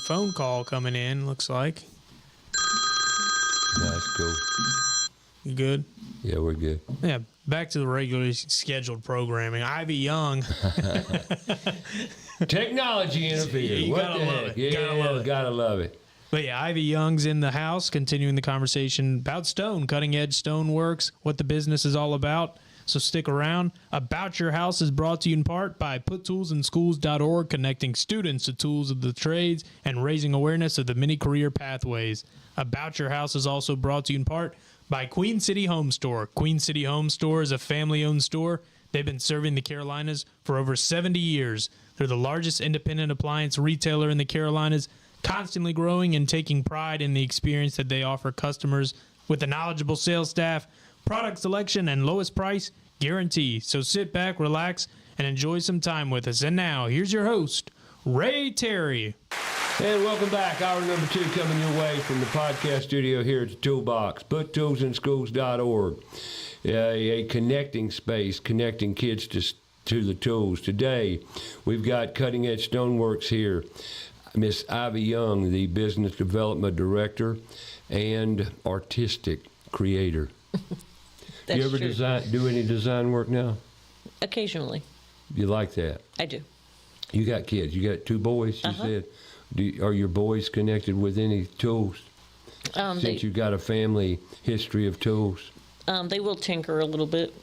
phone call coming in, looks like. That's cool. You good? Yeah, we're good. Yeah, back to the regularly scheduled programming. Ivy Young. Technology interfered. You What gotta the love heck? it. Yeah, gotta love it. But yeah, Ivy Young's in the house, continuing the conversation about stone, cutting-edge stoneworks, what the business is all about. So stick around. About Your House is brought to you in part by PutToolsInSchools.org, connecting students to tools of the trades and raising awareness of the many career pathways. About Your House is also brought to you in part by Queen City Home Store. Queen City Home Store is a family-owned store. They've been serving the Carolinas for over 70 years. They're the largest independent appliance retailer in the Carolinas, constantly growing and taking pride in the experience that they offer customers with a knowledgeable sales staff, product selection, and lowest price guarantee. So sit back, relax, and enjoy some time with us. And now, here's your host, Ray Terry. And welcome back. Hour number 2 coming your way from the podcast studio here at the Toolbox. PutToolsInSchools.org. A connecting space, connecting kids to the tools. Today, we've got Cutting Edge Stoneworks here. Miss Ivy Young, the Business Development Director and Artistic Creator. That's you ever true. do any design work now? Occasionally. You like that? I do. You got kids. You got 2 boys, you said. Are your boys connected with any tools? Since you got a family history of tools. They will tinker a little bit.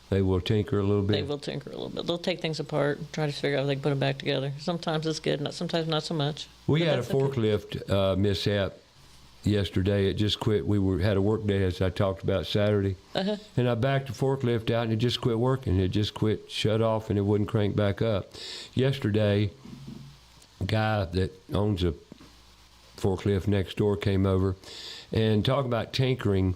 They will tinker a little bit? They will tinker a little bit. They'll take things apart, try to figure out how they can put them back together. Sometimes it's good, sometimes not so much. We But had a that's okay. forklift mishap yesterday. It just quit. We had a work day, as I talked about Saturday. And I backed the forklift out, and it just quit working. It just shut off, and it wouldn't crank back up. Yesterday, a guy that owns a forklift next door came over and talking about tinkering.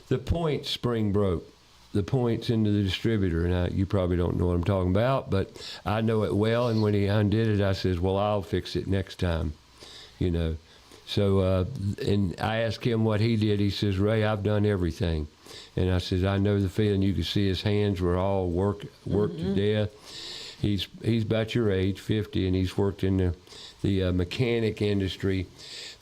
The point spring broke. The points into the distributor, and you probably don't know what I'm talking about, but I know it well. And when he undid it, I says, well, I'll fix it next time, you know. So, and I asked him what he did. He says, Ray, I've done everything. And I says, I know the feeling. You can see his hands were all worked to death. He's about your age, 50, and he's worked in the mechanic industry.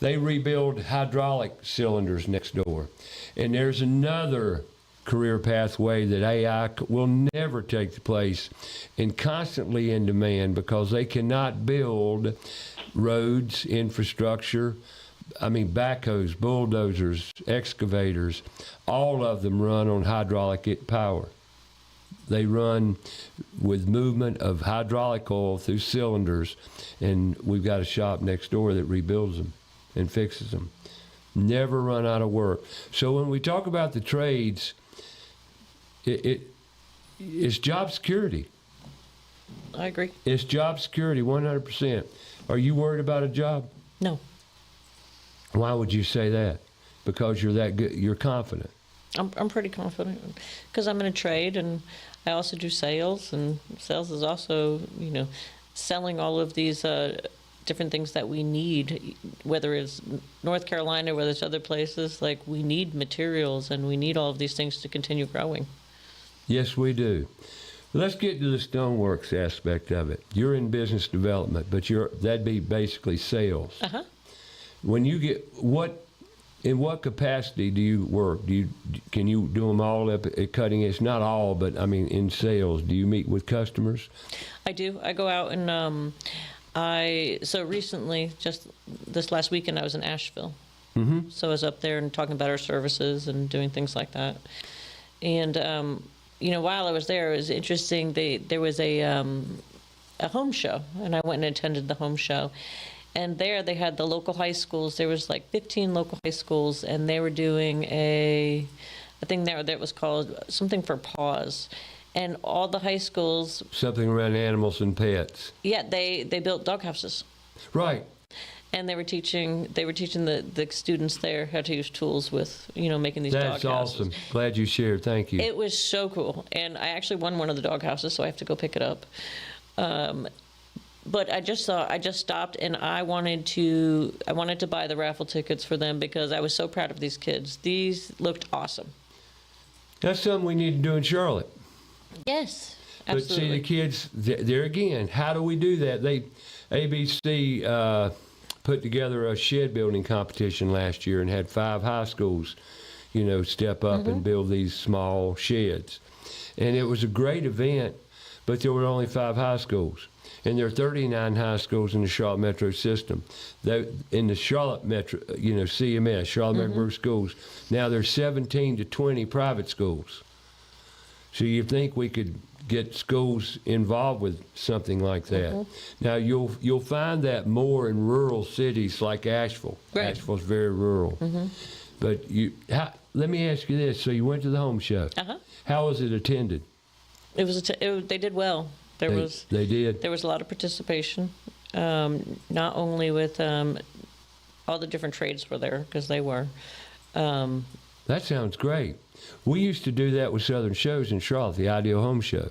They rebuild hydraulic cylinders next door. And there's another career pathway that AI will never take the place and constantly in demand because they cannot build roads, infrastructure. I mean, backhoes, bulldozers, excavators, all of them run on hydraulic power. They run with movement of hydraulic oil through cylinders, and we've got a shop next door that rebuilds them and fixes them. Never run out of work. So when we talk about the trades, it's job security. I agree. It's job security, 100%. Are you worried about a job? No. Why would you say that? Because you're that good. You're confident. I'm pretty confident because I'm in a trade and I also do sales, and sales is also, selling all of these different things that we need, whether it's North Carolina, whether it's other places. Like, we need materials and we need all of these things to continue growing. Yes, we do. Let's get to the stoneworks aspect of it. You're in business development, but that'd be basically sales. When you get in what capacity do you work? Can you do them all up at Cutting Edge? Not all, but I mean in sales. Do you meet with customers? I do. I go out and so recently, just this last weekend, I was in Asheville. So I was up there and talking about our services and doing things like that. And while I was there, it was interesting. There was a home show, and I went and attended the home show. And there they had the local high schools. There was like 15 local high schools, and they were doing a thing there that was called something for paws. And all the high schools... Something around animals and pets. Yeah, they built dog houses. Right. And they were teaching the students there how to use tools with, making these dog houses. That's awesome. Glad you shared. Thank you. It was so cool. And I actually won one of the dog houses, so I have to go pick it up. But I just stopped, and I wanted to buy the raffle tickets for them because I was so proud of these kids. These looked awesome. That's something we need to do in Charlotte. Yes, absolutely. But see, the kids, there again, how do we do that? ABC put together a shed building competition last year and had 5 high schools, step up and build these small sheds. And it was a great event, but there were only 5 high schools. And there are 39 high schools in the Charlotte Metro system. In the Charlotte Metro, CMS, Charlotte Mecklenburg Schools, now there's 17 to 20 private schools. So you think we could get schools involved with something like that. Now you'll find that more in rural cities like Asheville. Right. Asheville's very rural. But let me ask you this. So you went to the home show. How was it attended? It was. They did well. They did. There was a lot of participation, not only with all the different trades were there, because they were. That sounds great. We used to do that with Southern Shows in Charlotte, the Ideal Home Show.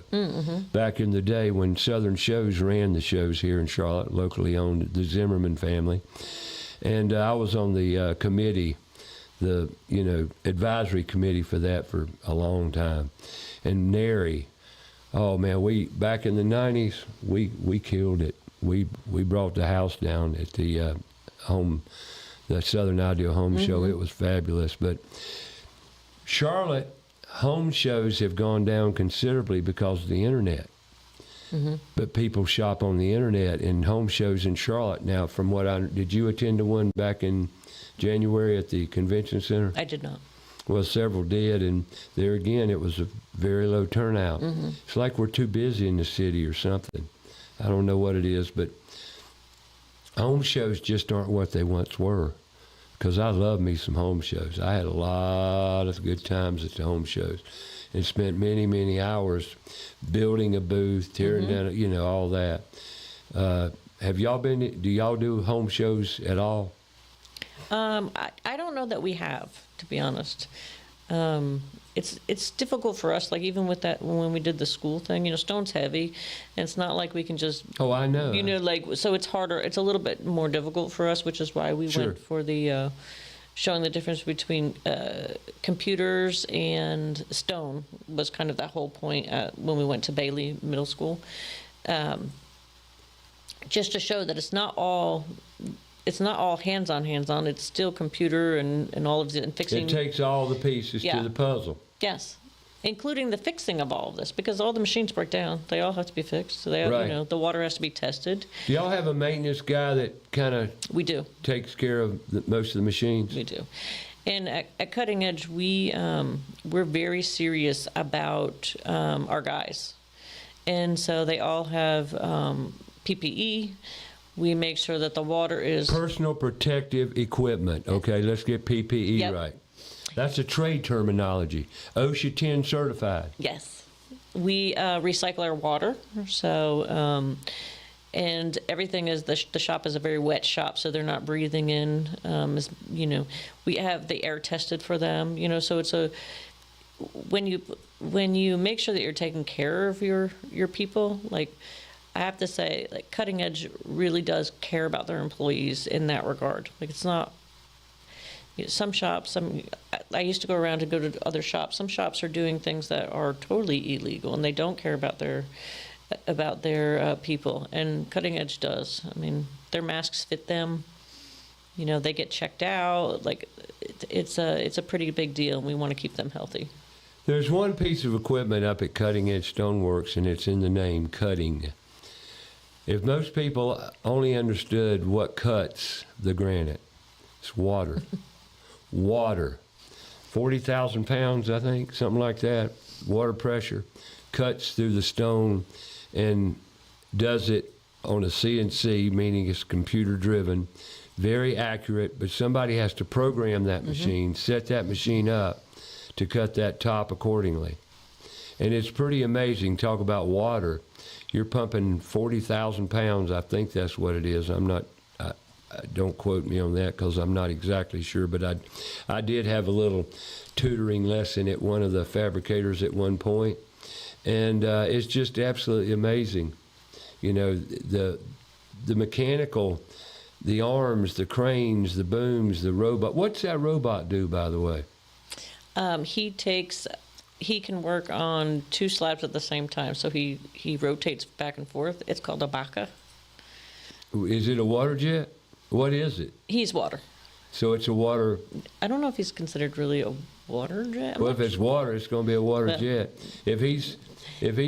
Back in the day when Southern Shows ran the shows here in Charlotte, locally owned, the Zimmerman family. And I was on the committee, the advisory committee for that for a long time. And Nary, oh man, back in the 90s, we killed it. We brought the house down at the Southern Ideal Home Show. It was fabulous. But Charlotte home shows have gone down considerably because of the internet. But people shop on the internet and home shows in Charlotte. Now, from what did you attend to one back in January at the convention center? I did not. Well, several did, and there again, it was a very low turnout. It's like we're too busy in the city or something. I don't know what it is, but home shows just aren't what they once were. Because I love me some home shows. I had a lot of good times at the home shows and spent many, many hours building a booth, tearing down, all that. Do y'all do home shows at all? I don't know that we have, to be honest. It's difficult for us, like even with that, when we did the school thing, stone's heavy, and it's not like we can just... Oh, I know. So it's harder, it's a little bit more difficult for us, which is why we went for the, showing the difference between computers and stone was kind of that whole point when we went to Bailey Middle School. Just to show that it's not all hands-on. It's still computer and all of the and fixing. It takes all the pieces to the puzzle. Yes, including the fixing of all of this, because all the machines break down. They all have to be fixed. So they have, the water has to be tested. Do y'all have a maintenance guy that kind of we do takes care of most of the machines? We do. And at Cutting Edge, we're very serious about our guys, and so they all have PPE. We make sure that the water is... Personal protective equipment. Okay, let's get PPE right. That's a trade terminology. OSHA 10 certified. Yes. We recycle our water. So, and everything is, the shop is a very wet shop, so they're not breathing in. We have the air tested for them, so it's when you make sure that you're taking care of your people, like, I have to say, like, Cutting Edge really does care about their employees in that regard. Like, it's not, some shops, I used to go around and go to other shops. Some shops are doing things that are totally illegal, and they don't care about their people. And Cutting Edge does. I mean, their masks fit them. They get checked out. Like, it's a pretty big deal, and we want to keep them healthy. There's one piece of equipment up at Cutting Edge Stoneworks, and it's in the name, cutting. If most people only understood what cuts the granite, it's water. Water. 40,000 pounds, I think, something like that. Water pressure cuts through the stone and does it on a CNC, meaning it's computer driven, very accurate, but somebody has to program that machine, set that machine up to cut that top accordingly. And it's pretty amazing. Talk about water. You're pumping 40,000 pounds. I think that's what it is. Don't quote me on that because I'm not exactly sure, but I did have a little tutoring lesson at one of the fabricators at one point, and it's just absolutely amazing. The mechanical, the arms, the cranes, the booms, the robot. What's that robot do, by the way? He can work on 2 slabs at the same time, so he rotates back and forth. It's called a baka. Is it a Waterjet? What is it? He's water. So it's a water. I don't know if he's considered really a water jet. Well, if it's water, it's going to be a water jet. If he's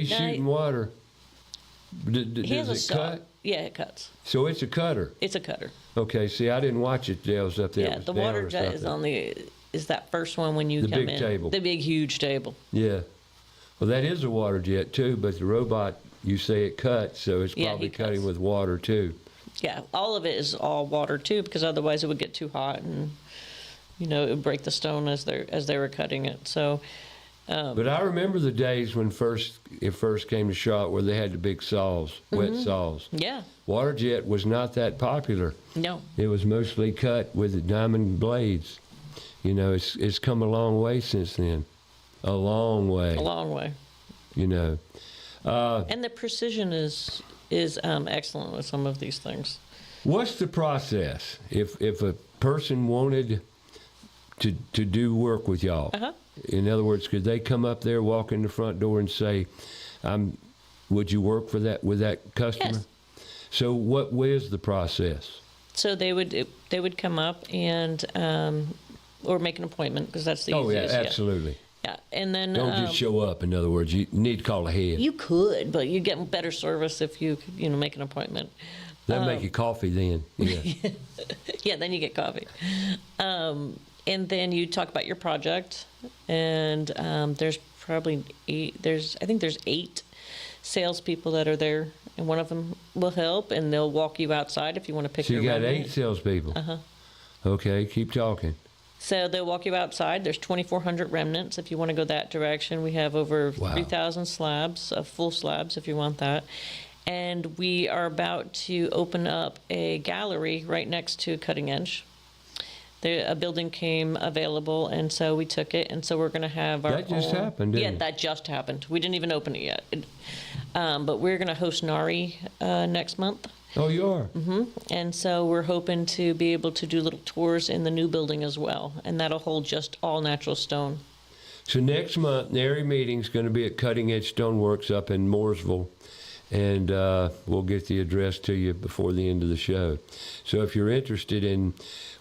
shooting water, He has does a it cut? Yeah, it cuts. So it's a cutter. It's a cutter. Okay. See, I didn't watch it. Dale's up there. Yeah, the water jet is that first one when you The come big in. table. The big, huge table. Yeah. Well, that is a water jet too, but the robot, you say it cuts, so it's Yeah, probably he cutting cuts. with water too. Yeah, all of it is all water too, because otherwise it would get too hot and it would break the stone as they were cutting it. So. But I remember the days when it first came to Charlotte where they had the big saws, wet saws. Yeah. Water jet was not that popular. No. It was mostly cut with the diamond blades. It's come a long way since then. A long way. A long way. And the precision is excellent with some of these things. What's the process if a person wanted to do work with y'all? Uh-huh. In other words, could they come up there, walk in the front door, and say, "Would you work with that customer?" Yes. So, what is the process? So they would come up and or make an appointment, because that's the easiest. Oh yeah, absolutely. Yeah, and then Don't just show up. In other words, you need to call ahead. You could, but you get better service if you make an appointment. They'll make you coffee then. Yeah. Yeah, then you get coffee. And then you talk about your project, and there's probably I think there's 8 salespeople that are there, and one of them will help, and they'll walk you outside if you want to pick So your you got remnant. 8 salespeople. Uh-huh. Okay, keep talking. So they'll walk you outside. There's 2,400 remnants if you want to go that direction. We have over 3,000 slabs, full slabs if you want that. And we are about to open up a gallery right next to Cutting Edge. A building came available, and so we took it, and so we're going to have our That just own. happened, didn't Yeah, it? that just happened. We didn't even open it yet. But we're going to host NARI next month. Oh, you are? Mm-hmm. And so we're hoping to be able to do little tours in the new building as well, and that'll hold just all natural stone. So next month, NARI meeting's going to be at Cutting Edge Stoneworks up in Mooresville, and we'll get the address to you before the end of the show. So if you're interested in,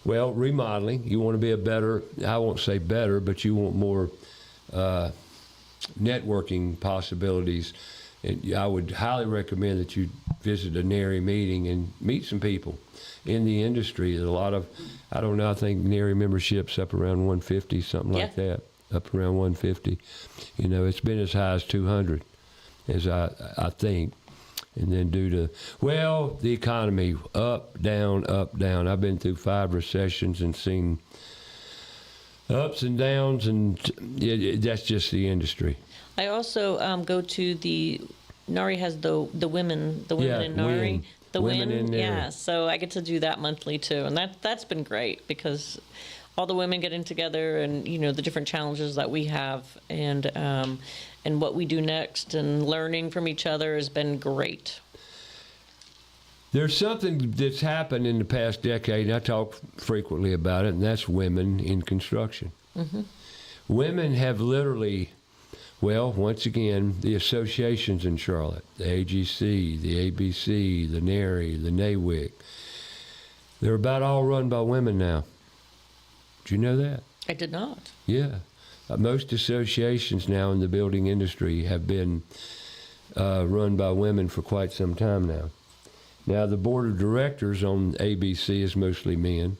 remodeling, you want to be I won't say better, but you want more networking possibilities, and I would highly recommend that you visit a NARI meeting and meet some people in the industry. There's a lot of, I don't know, I think NARI membership's up around 150, something like that, up around 150. It's been as high as 200, as I think. And then due to, the economy, up, down, up, down. I've been through 5 recessions and seen ups and downs, and that's just the industry. I also go to NARI has the women in NARI. The women in there. Yeah, so I get to do that monthly too, and that's been great because all the women getting together and the different challenges that we have and what we do next and learning from each other has been great. There's something that's happened in the past decade, and I talk frequently about it, and that's women in construction. Mm-hmm. Women have literally, once again, the associations in Charlotte, the AGC, the ABC, the NARI, the NAWIC, they're about all run by women now. Did you know that? I did not. Yeah. Most associations now in the building industry have been run by women for quite some time now. Now, the board of directors on ABC is mostly men,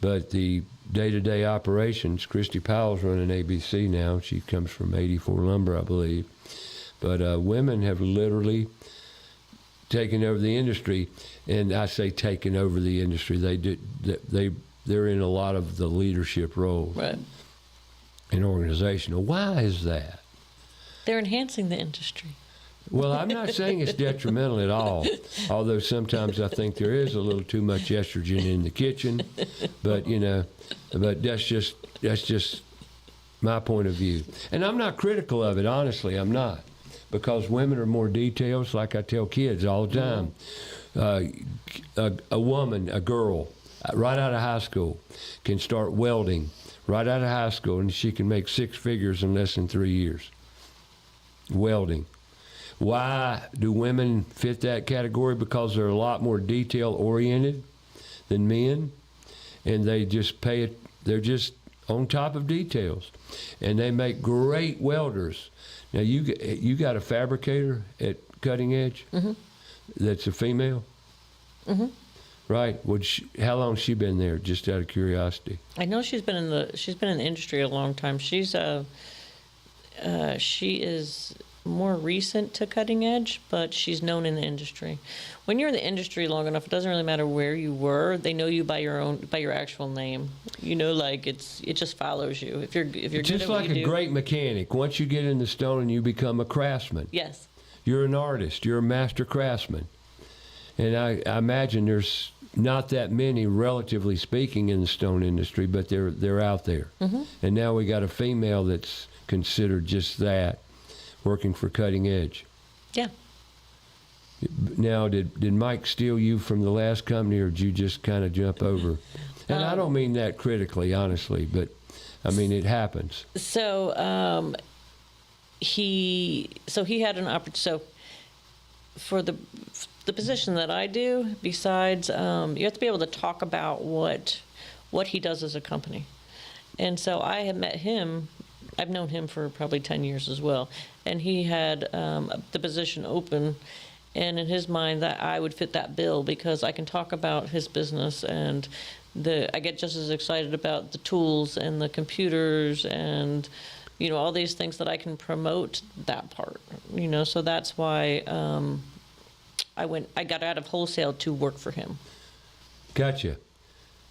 but the day-to-day operations, Christy Powell's running ABC now. She comes from 84 Lumber, I believe. But women have literally taken over the industry, and I say taken over the industry. They're in a lot of the leadership roles. Right. In organizational. Why is that? They're enhancing the industry. Well, I'm not saying it's detrimental at all, although sometimes I think there is a little too much estrogen in the kitchen, but that's just my point of view. And I'm not critical of it, honestly, I'm not, because women are more details, like I tell kids all the time. A woman, a girl, right out of high school can start welding right out of high school, and she can make 6 figures in less than 3 years. Welding. Why do women fit that category? Because they're a lot more detail-oriented. than men, and they just pay it. They're just on top of details, and they make great welders. Now you got a fabricator at Cutting Edge. Mm-hmm. That's a female. Mm-hmm. Right. How long has she been there? Just out of curiosity. I know she's been in the industry a long time. She is more recent to Cutting Edge, but she's known in the industry. When you're in the industry long enough, it doesn't really matter where you were. They know you by your actual name. You know, like it just follows you. If you're Just good at what like you a do. great mechanic. Once you get in the stone, you become a craftsman. Yes. You're an artist. You're a master craftsman. And I imagine there's not that many, relatively speaking, in the stone industry, but they're out there. Mm-hmm. And now we got a female that's considered just that, working for Cutting Edge. Yeah. Now, did Mike steal you from the last company, or did you just kind of jump over? And I don't mean that critically, honestly, but I mean it happens. So he had an opportunity. So for the position that I do, besides, you have to be able to talk about what he does as a company. And so I had met him. I've known him for probably 10 years as well. And he had the position open. And in his mind, that I would fit that bill because I can talk about his business, and I get just as excited about the tools and the computers and, you know, all these things that I can promote that part, you know. So that's why I got out of wholesale to work for him. Gotcha.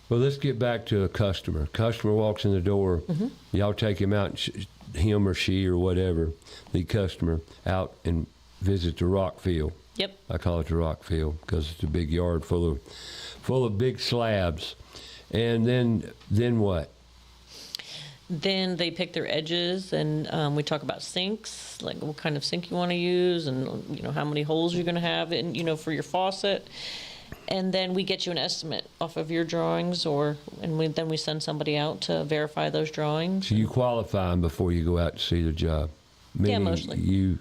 Well, let's get back to a customer. Customer walks in the door. Mm-hmm. Y'all take him out, him or she or whatever, the customer, out and visit the rock field. Yep. I call it the rock field because it's a big yard full of big slabs. And then what? Then they pick their edges, and we talk about sinks, like what kind of sink you want to use, and you know how many holes you're going to have, in, you know, for your faucet. And then we get you an estimate off of your drawings, then we send somebody out to verify those drawings. So you qualify them before you go out to see the job. Meaning mostly. You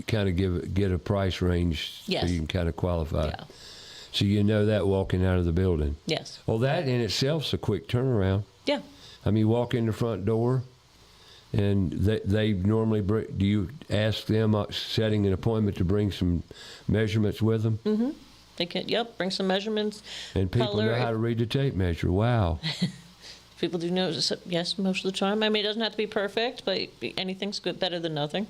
kind of get a price range Yes. so you can kind of qualify. Yeah. So you know that walking out of the building. Yes. Well, that in itself's a quick turnaround. Yeah. I mean, you walk in the front door, and they normally do you ask them, setting an appointment, to bring some measurements with them? Mm-hmm. They can, bring some measurements. And people color, know how to read the tape measure. Wow. People do know, yes, most of the time. I mean, it doesn't have to be perfect, but anything's good, better than nothing.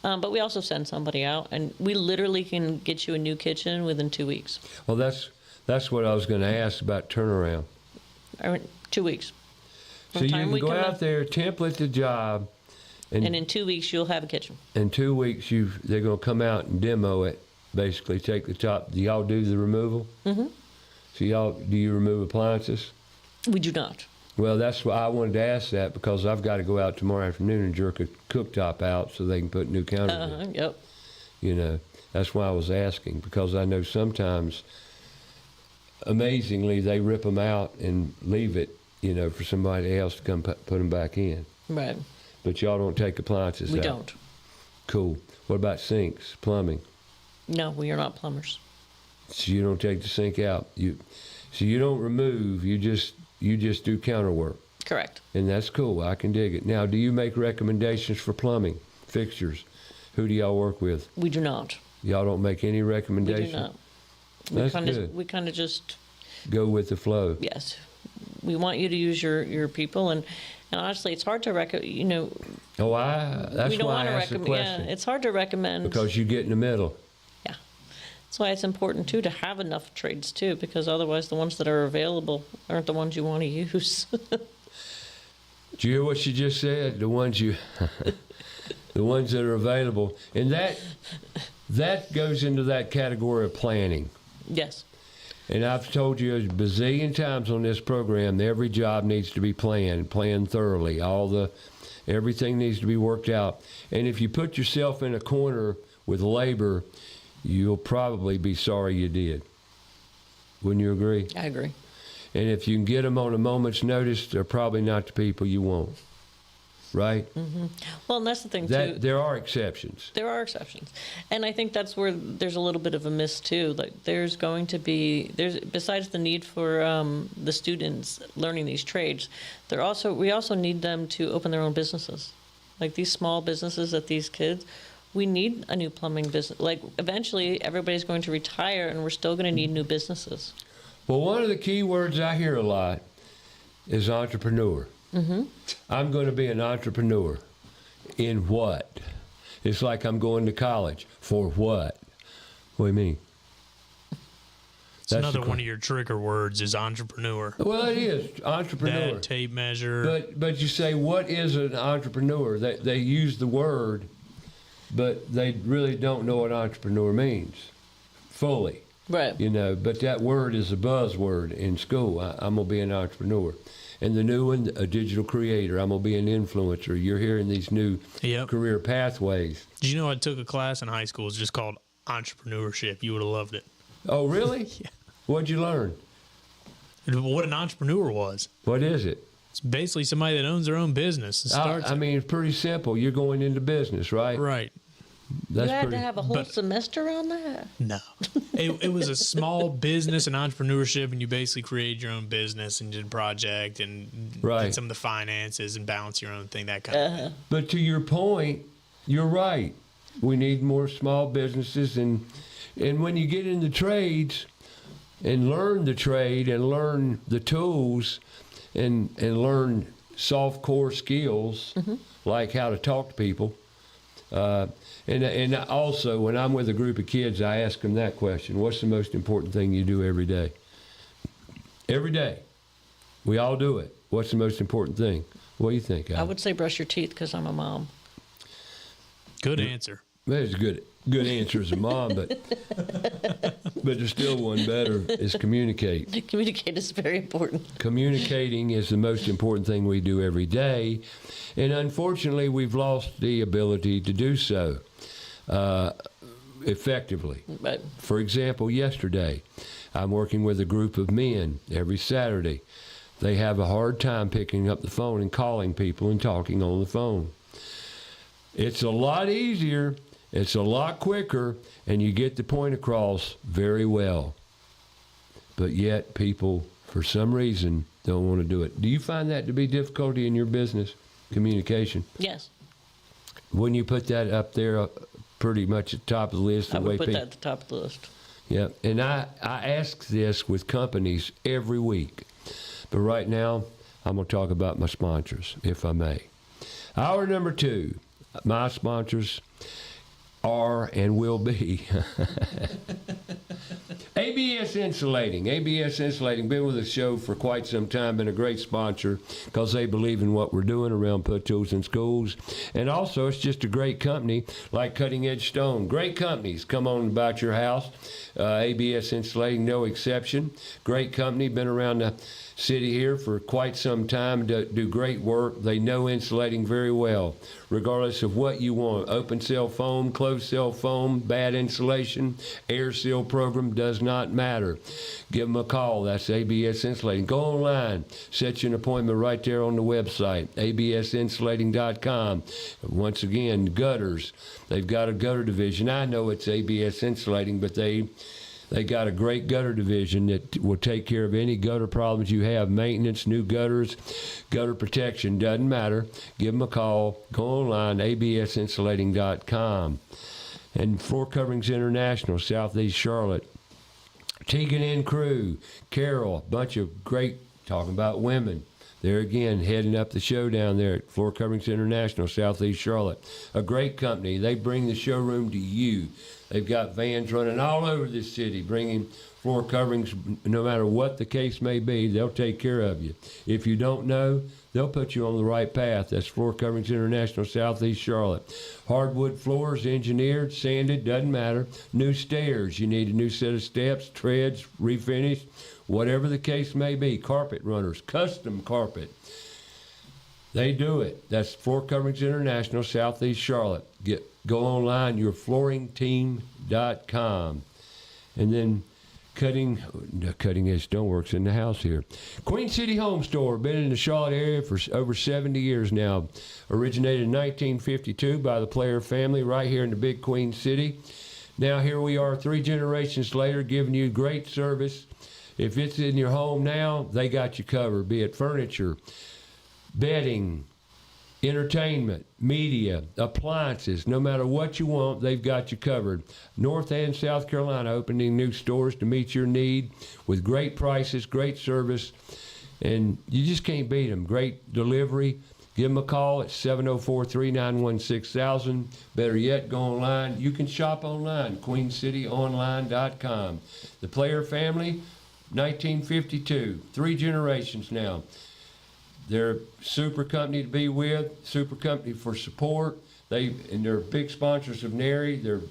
But we also send somebody out, and we literally can get you a new kitchen within 2 weeks. Well, that's what I was going to ask about turnaround. 2 weeks. So you can go out there, template the job, and in 2 weeks you'll have a kitchen. In 2 weeks, they're going to come out and demo it. Basically, take the top. Do y'all do the removal? Mm-hmm. So do you remove appliances? We do not. Well, that's why I wanted to ask that, because I've got to go out tomorrow afternoon and jerk a cooktop out so they can put new counters in. Yep. You know, that's why I was asking, because I know sometimes, amazingly, they rip them out and leave it, you know, for somebody else to come put them back in. Right. But y'all don't take appliances out? We don't. Cool. What about sinks, plumbing? No, we are not plumbers. So you don't take the sink out. So you don't remove. You just do counter work. Correct. And that's cool. I can dig it. Now, do you make recommendations for plumbing fixtures? Who do y'all work with? We do not. Y'all don't make any We recommendations? do not. That's good. We kind of just Go with the flow. Yes. We want you to use your people, and honestly, it's hard to you know. Oh, that's we don't why I want to asked the question. Yeah, it's hard to recommend. Because you get in the middle. Yeah. That's why it's important, too, to have enough trades, too, because otherwise the ones that are available aren't the ones you want to use. Did you hear what she just said? The ones the ones that are available. And that goes into that category of planning. Yes. And I've told you a bazillion times on this program that every job needs to be planned thoroughly. Everything needs to be worked out. And if you put yourself in a corner with labor, you'll probably be sorry you did. Wouldn't you agree? I agree. And if you can get them on a moment's notice, they're probably not the people you want. right? Well, and that's the thing, That too. there are exceptions. There are exceptions. And I think that's where there's a little bit of a miss, too. Like, there's besides the need for the students learning these trades, we also need them to open their own businesses. Like, these small businesses that these kids, we need a new plumbing business. Like, eventually, everybody's going to retire, and we're still going to need new businesses. Well, one of the key words I hear a lot is entrepreneur. I'm going to be an entrepreneur. In what? It's like I'm going to college. For what? What do you mean? It's another one of your trigger words is entrepreneur. Well, it is entrepreneur. That tape measure. But you say, what is an entrepreneur? They use the word, but they really don't know what entrepreneur means fully. Right. You know, but that word is a buzzword in school. I'm going to be an entrepreneur. And the new one, a digital creator. I'm going to be an influencer. You're hearing these new career pathways. Did you know I took a class in high school? It's just called entrepreneurship. You would have loved it. Oh, really? Yeah. What'd you learn? What an entrepreneur was. What is it? It's basically somebody that owns their own business. And starts I mean, it's pretty simple. You're going into business, right? Right. You had to have a whole semester on that? No. It was a small business and entrepreneurship, and you basically created your own business and did a project and did some of the finances and balance your own thing, that kind of thing. But to your point, you're right. We need more small businesses. And when you get into trades and learn the trade and learn the tools and learn soft core skills, like how to talk to people, and also, when I'm with a group of kids, I ask them that question. What's the most important thing you do every day? Every day. We all do it. What's the most important thing? What do you think, Al? I would say brush your teeth because I'm a mom. Good answer. That's a good answer as a mom, but there's still one better, is communicate. Communicate is very important. Communicating is the most important thing we do every day, and unfortunately, we've lost the ability to do so effectively. Right. For example, yesterday, I'm working with a group of men every Saturday. They have a hard time picking up the phone and calling people and talking on the phone. It's a lot easier, it's a lot quicker, and you get the point across very well. But yet, people, for some reason, don't want to do it. Do you find that to be difficulty in your business, communication? Yes. Wouldn't you put that up there pretty much at the top of the list? I would put that at the top of the list. Yeah, and I ask this with companies every week. But right now, I'm going to talk about my sponsors, if I may. Hour number 2, my sponsors are and will be ABS Insulating. ABS Insulating, been with the show for quite some time, been a great sponsor because they believe in what we're doing around put tools in schools. And also, it's just a great company like Cutting Edge Stone. Great companies come on about your house. ABS Insulating, no exception. Great company, been around the city here for quite some time, do great work. They know insulating very well, regardless of what you want. Open cell foam, closed cell foam, bad insulation, air seal program, does not matter. Give them a call. That's ABS Insulating. Go online, set you an appointment right there on the website, absinsulating.com. Once again, gutters. They've got a gutter division. I know it's ABS Insulating, but they got a great gutter division that will take care of any gutter problems you have. Maintenance, new gutters, gutter protection, doesn't matter. Give them a call. Go online, absinsulating.com. And Floor Coverings International, Southeast Charlotte. Tegan and Crew, Carol, bunch of great, talking about women. There again, heading up the show down there at Floor Coverings International, Southeast Charlotte. A great company. They bring the showroom to you. They've got vans running all over this city, bringing floor coverings, no matter what the case may be, they'll take care of you. If you don't know, they'll put you on the right path. That's Floor Coverings International, Southeast Charlotte. Hardwood floors, engineered, sanded, doesn't matter. New stairs, you need a new set of steps, treads, refinished, whatever the case may be. Carpet runners, custom carpet. They do it. That's Floor Coverings International, Southeast Charlotte. Go online, yourflooringteam.com. And then cutting edge stoneworks in the house here. Queen City Home Store, been in the Charlotte area for over 70 years now. Originated in 1952 by the Player family right here in the big Queen City. Now here we are 3 generations later giving you great service. If it's in your home now, they got you covered, be it furniture, bedding, entertainment, media, appliances, no matter what you want, they've got you covered. North and South Carolina opening new stores to meet your need with great prices, great service, and you just can't beat them. Great delivery. Give them a call at 704-391-6000. Better yet, go online. You can shop online, queencityonline.com. The Player family, 1952, 3 generations now. They're a super company to be with, super company for support. They're big sponsors of NARI. They're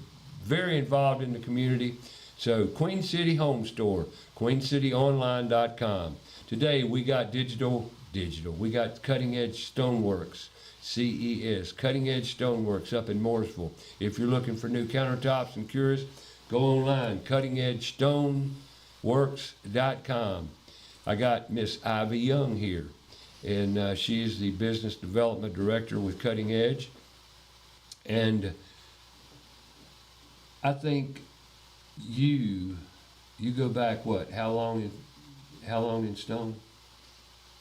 very involved in the community. So Queen City Home Store, queencityonline.com. Today we got digital. We got Cutting Edge Stoneworks, CES, Cutting Edge Stoneworks up in Mooresville. If you're looking for new countertops and cures, go online, cuttingedgestoneworks.com. I got Miss Ivy Young here. And she is the business development director with Cutting Edge. And I think you go back what? How long in stone?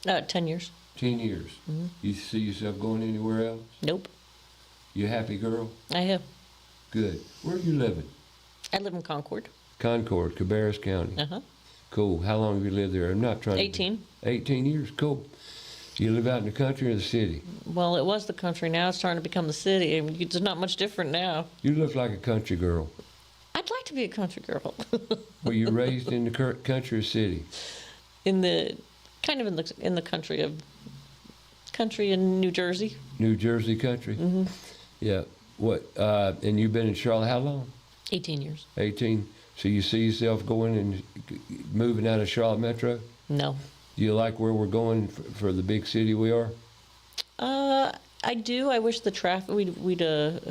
10 years. 10 years. Mm-hmm. You see yourself going anywhere else? Nope. You a happy girl? I am. Good. Where are you living? I live in Concord. Concord, Cabarrus County. Uh-huh. Cool. How long have you lived there? I'm not trying 18. 18 years. Cool. You live out in the country or the city? Well, it was the country. Now it's starting to become the city. I mean, it's not much different now. You look like a country girl. I'd like to be a country girl. Were you raised in the country or city? In the country in New Jersey. New Jersey country. Mm-hmm. Yeah. What? And you've been in Charlotte how long? 18 years. 18. So you see yourself going and moving out of Charlotte Metro? No. Do you like where we're going for the big city we are? I do. I wish we'd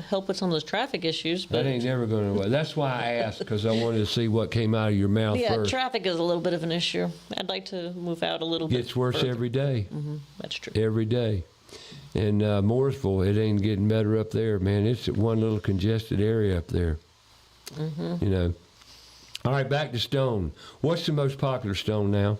help with some of those traffic issues. But that ain't never going to work. That's why I asked, because I wanted to see what came out of your mouth first. Yeah, traffic is a little bit of an issue. I'd like to move out a little bit. Gets worse every day. Mm-hmm. That's true. Every day. And Mooresville, it ain't getting better up there, man. It's one little congested area up there. Mm-hmm. You know. All right, back to stone. What's the most popular stone now?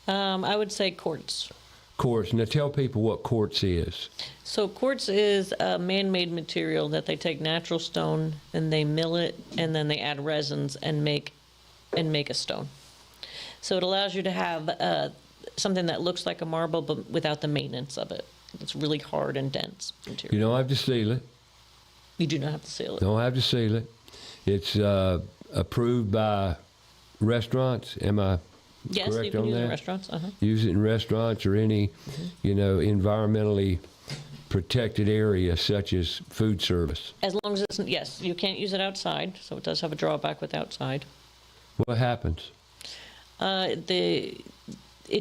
I would say quartz. Quartz. Now tell people what quartz is. So quartz is a man-made material that they take natural stone and they mill it and then they add resins and make a stone. So it allows you to have something that looks like a marble but without the maintenance of it. It's really hard and dense material. You don't have to seal it. You do not have to seal it. Don't have to seal it. It's approved by restaurants. Am I yes, correct you can on use it that? in restaurants. Uh-huh. Use it in restaurants or any, environmentally protected area such as food service. As long as it's, yes, you can't use it outside, so it does have a drawback with outside. What happens? It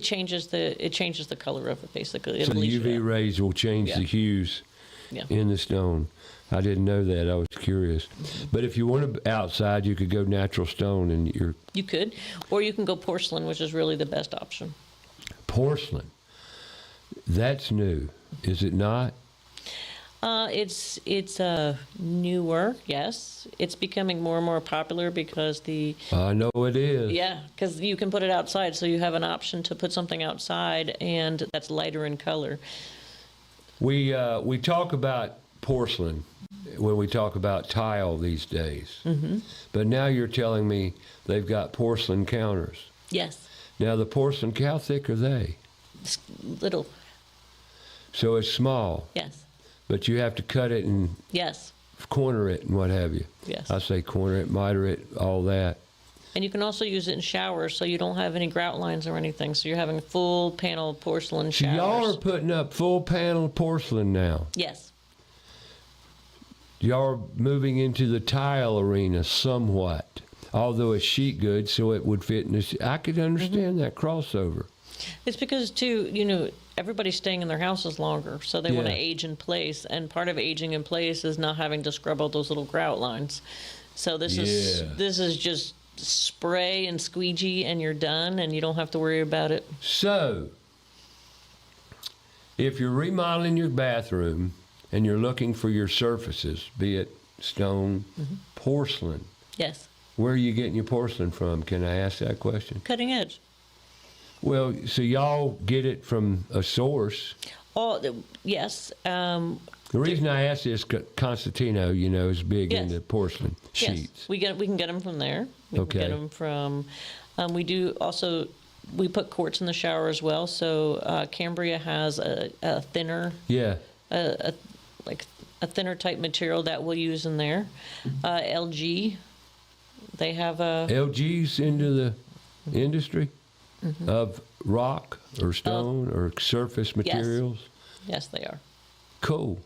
changes the color of it, basically. So the UV rays will change the hues in the stone. I didn't know that. I was curious. But if you want to outside, you could go natural stone, and you could, or you can go porcelain, which is really the best option. Porcelain. That's new, is it not? It's newer. Yes, it's becoming more and more popular because I know it is. Yeah, because you can put it outside, so you have an option to put something outside, and that's lighter in color. We talk about porcelain when we talk about tile these days. Mm-hmm. But now you're telling me they've got porcelain counters. Yes. Now the porcelain, how thick are they? It's little. So it's small. Yes. But you have to cut it and corner it and what have you. Yes. I say corner it, miter it, all that. And you can also use it in showers, so you don't have any grout lines or anything. So you're having full panel porcelain showers. So y'all are putting up full panel porcelain now. Yes. Y'all are moving into the tile arena somewhat, although it's sheet goods, so it would fit in this. I could understand that crossover. It's because, too, everybody's staying in their houses longer, so they want to age in place. And part of aging in place is not having to scrub out those little grout lines. So this is just spray and squeegee and you're done, and you don't have to worry about it. So, if you're remodeling your bathroom and you're looking for your surfaces, be it stone, porcelain, Yes. where are you getting your porcelain from? Can I ask that question? Cutting edge. Well, so y'all get it from a source. Oh, yes. The reason I ask this, Constantino, is big Yes. into porcelain sheets. Yes, we can get them from there. We Okay. can get them from. We do also. We put quartz in the shower as well. So Cambria has a thinner, Yeah. like a thinner type material that we'll use in there. LG, they have a. LG's into the industry of rock or stone or surface materials. Yes, they are. Cool.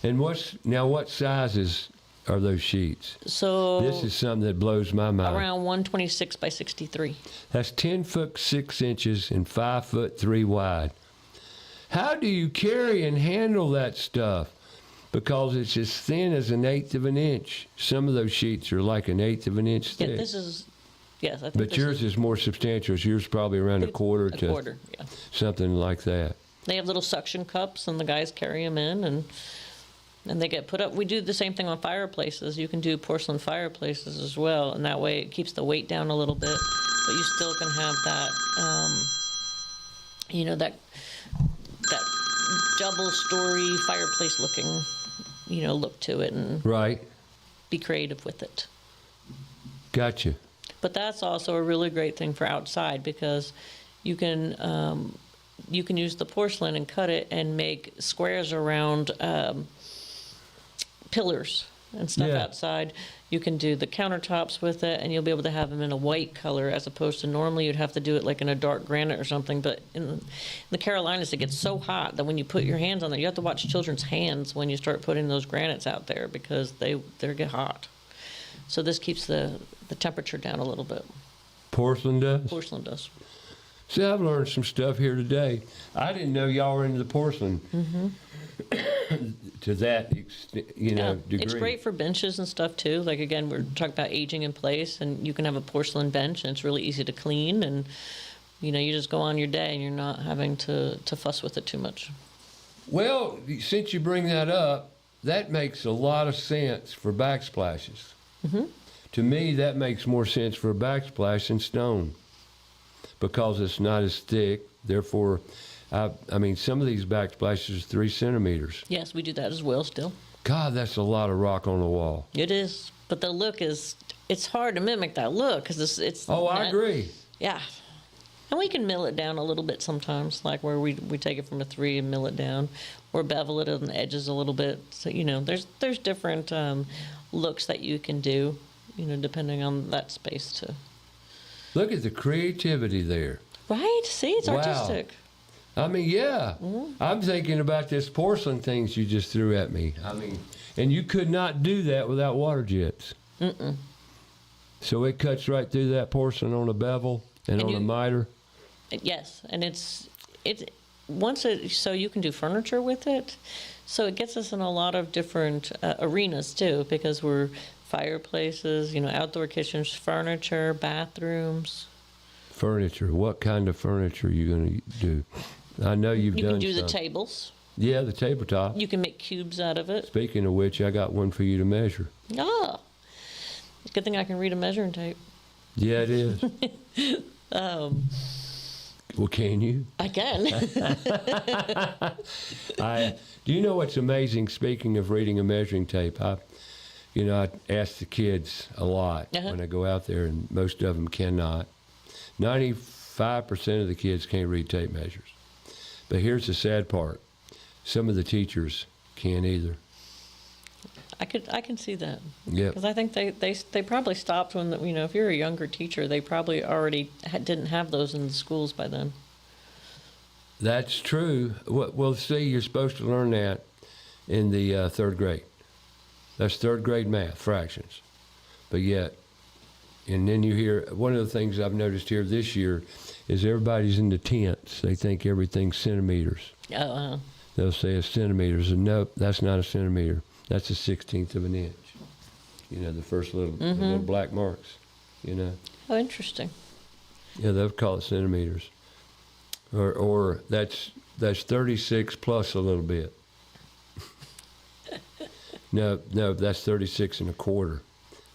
And what sizes are those sheets? So This is something that blows my mind. around 126 by 63. That's 10 foot 6 inches and 5 foot 3 wide. How do you carry and handle that stuff? Because it's as thin as an eighth of an inch. Some of those sheets are like an eighth of an inch thick. Yeah, this is. Yes, I think. But this yours is more substantial. Yours probably around a quarter a to quarter. Yeah. something like that. They have little suction cups, and the guys carry them in, and they get put up. We do the same thing on fireplaces. You can do porcelain fireplaces as well, and that way it keeps the weight down a little bit, but you still can have that, that double-story fireplace-looking, look to it, and Right. be creative with it. Gotcha. But that's also a really great thing for outside, because you can use the porcelain and cut it and make squares around pillars and stuff Yeah. outside. You can do the countertops with it, and you'll be able to have them in a white color, as opposed to normally you'd have to do it like in a dark granite or something. But in the Carolinas, it gets so hot that when you put your hands on there, you have to watch children's hands when you start putting those granites out there, because they get hot. So this keeps the temperature down a little bit. Porcelain does? Porcelain does. See, I've learned some stuff here today. I didn't know y'all were into the porcelain to that degree. It's great for benches and stuff too. Like, again, we're talking about aging in place, and you can have a porcelain bench, and it's really easy to clean, and you just go on your day, and you're not having to fuss with it too much. Well, since you bring that up, that makes a lot of sense for backsplashes. To me, that makes more sense for a backsplash than stone, because it's not as thick. Therefore, I mean, some of these backsplashes are 3 centimeters. Yes, we do that as well still. God, that's a lot of rock on the wall. It is, but the look it's hard to mimic that look, because it's. Oh, I agree. Yeah. And we can mill it down a little bit sometimes, like where we take it from a 3 and mill it down, or bevel it on the edges a little bit. So, there's different looks that you can do, depending on that space too. Look at the creativity there. Right? See, it's Wow. artistic. I mean, yeah. I'm thinking about this porcelain things you just threw at me. I mean, and you could not do that without water jets. So it cuts right through that porcelain on a bevel and on a miter. Yes, and it's so you can do furniture with it. So it gets us in a lot of different arenas too, because we're fireplaces, outdoor kitchens, furniture, bathrooms. Furniture. What kind of furniture are you going to do? I know you've done You can do some. the tables. Yeah, the tabletop. You can make cubes out of it. Speaking of which, I got one for you to measure. Ah, good thing I can read a measuring tape. Yeah, it is. Well, can you? I can. Do you know what's amazing? Speaking of reading a measuring tape, I ask the kids a lot when I go out there, and most of them cannot. 95% of the kids can't read tape measures. But here's the sad part: some of the teachers can't either. I can see that. Yeah. Because I think they probably stopped when if you're a younger teacher, they probably already didn't have those in the schools by then. That's true. Well, see, you're supposed to learn that in the 3rd grade. That's 3rd grade math, fractions. But yet, and then you hear, one of the things I've noticed here this year is everybody's into tenths. They think everything's centimeters. Oh, They'll say it's centimeters, and nope, that's not a centimeter. That's a 16th of an inch. The first little black marks. you know. Oh, interesting. Yeah, they'll call it centimeters. Or that's 36 plus a little bit. No, that's 36 and a quarter.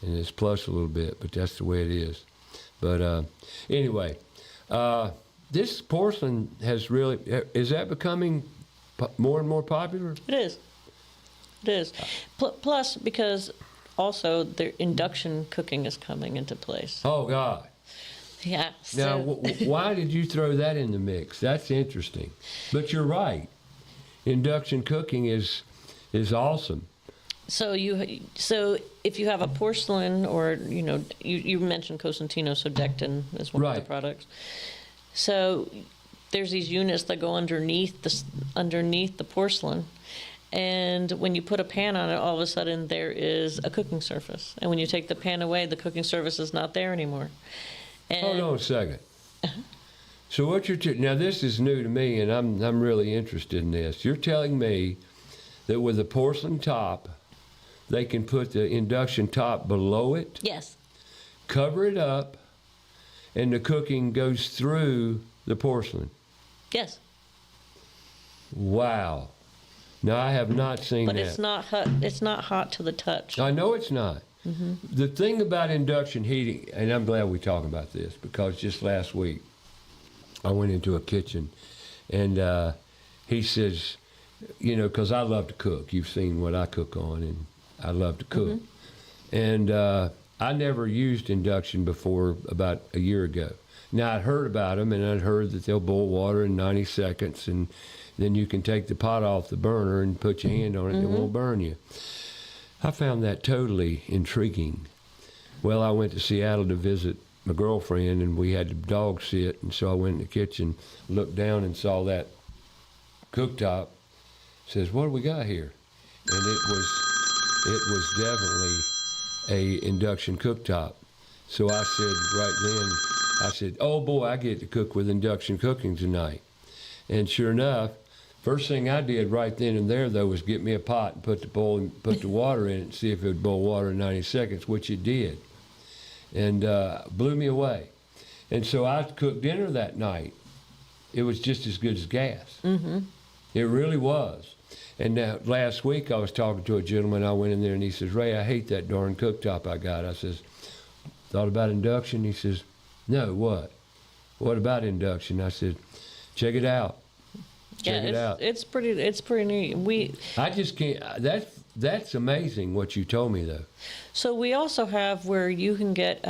And it's plus a little bit, but that's the way it is. But anyway, this porcelain is that becoming more and more popular? It is. It is. Plus, because also the induction cooking is coming into place. Oh, God. Yeah. Now, why did you throw that in the mix? That's interesting. But you're right. Induction cooking is awesome. So if you have a porcelain, or you mentioned Cosentino, so Decton is one of the products. So there's these units that go underneath the porcelain, and when you put a pan on it, all of a sudden there is a cooking surface. And when you take the pan away, the cooking surface is not there anymore. Hold on a second. So what now this is new to me, and I'm really interested in this. You're telling me that with a porcelain top, they can put the induction top below it? Yes. Cover it up, and the cooking goes through the porcelain? Yes. Wow. Now, I have not seen that. But it's not hot to the touch. I know it's not. Mm-hmm. The thing about induction heating, and I'm glad we're talking about this, because just last week I went into a kitchen, and he says, because I love to cook. You've seen what I cook on, and I love to cook. Mm-hmm. And I never used induction before about a year ago. Now, I'd heard about them, and I'd heard that they'll boil water in 90 seconds, and then you can take the pot off the burner and put your hand on it, and it won't burn you. I found that totally intriguing. Well, I went to Seattle to visit my girlfriend, and we had the dog sit, and so I went in the kitchen, looked down and saw that cooktop, says, what do we got here? And it was definitely a induction cooktop. So I said right then, oh boy, I get to cook with induction cooking tonight. And sure enough, first thing I did right then and there, though, was get me a pot and put the water in it and see if it would boil water in 90 seconds, which it did. And blew me away. And so I cooked dinner that night. It was just as good as gas. Mm-hmm. It really was. And now, last week I was talking to a gentleman. I went in there and he says, Ray, I hate that darn cooktop I got. I says, thought about induction? He says, no, what? What about induction? I said, check it out. Check it out. It's pretty neat. I just can't. That's amazing what you told me, though. So we also have where you can get